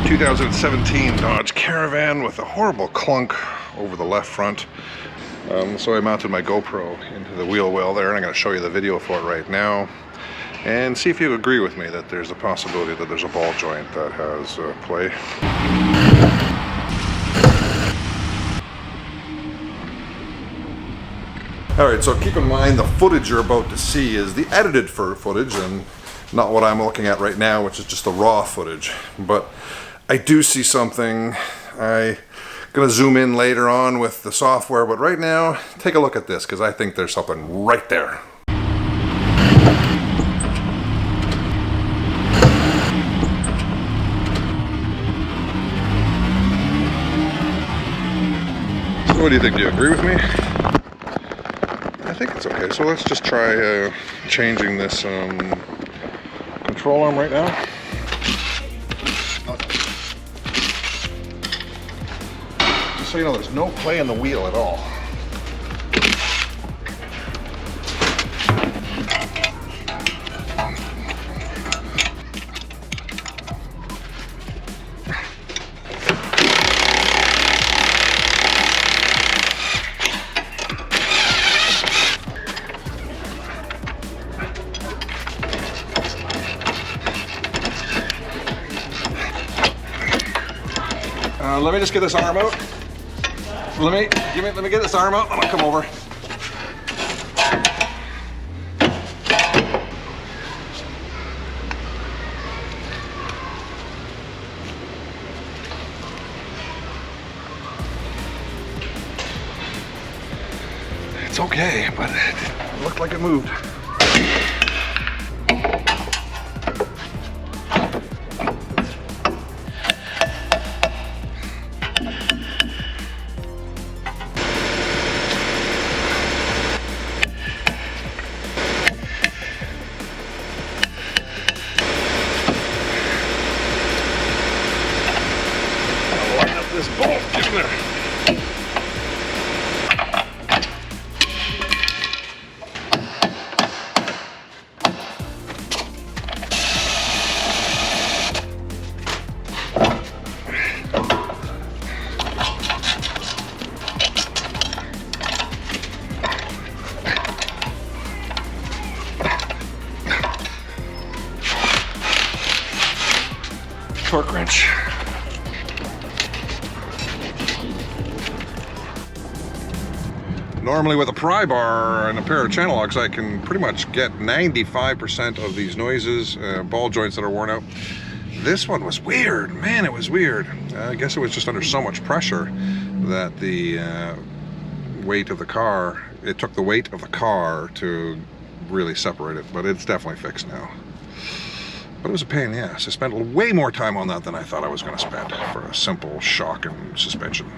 2017 Dodge Caravan with a horrible clunk over the left front. So I mounted my GoPro into the wheel well there, and I'm going to show you the video for it right now and see if you agree with me that there's a possibility that there's a ball joint that has play. Alright, so keep in mind the footage you're about to see is the edited footage and not what I'm looking at right now, which is just the raw footage. But I do see something. I'm going to zoom in later on with the software, but right now, take a look at this, because I think there's something right there. So what do you think? Do you agree with me? I think it's okay. So let's just try changing this control arm right now. Just so you know, there's no play in the wheel at all. Let me just get this arm out. Let me get this arm out and I'll come over. It's okay, but it looked like it moved. This bolt, get in there. Torque wrench. Normally with a pry bar and a pair of channel locks, I can pretty much get 95% of these noises, ball joints that are worn out. This one was weird, man, it was weird. I guess it was just under so much pressure that the weight of the car, it took the weight of the car to really separate it, but it's definitely fixed now. But it was a pain in the ass. I spent way more time on that than I thought I was going to spend for a simple shock and suspension.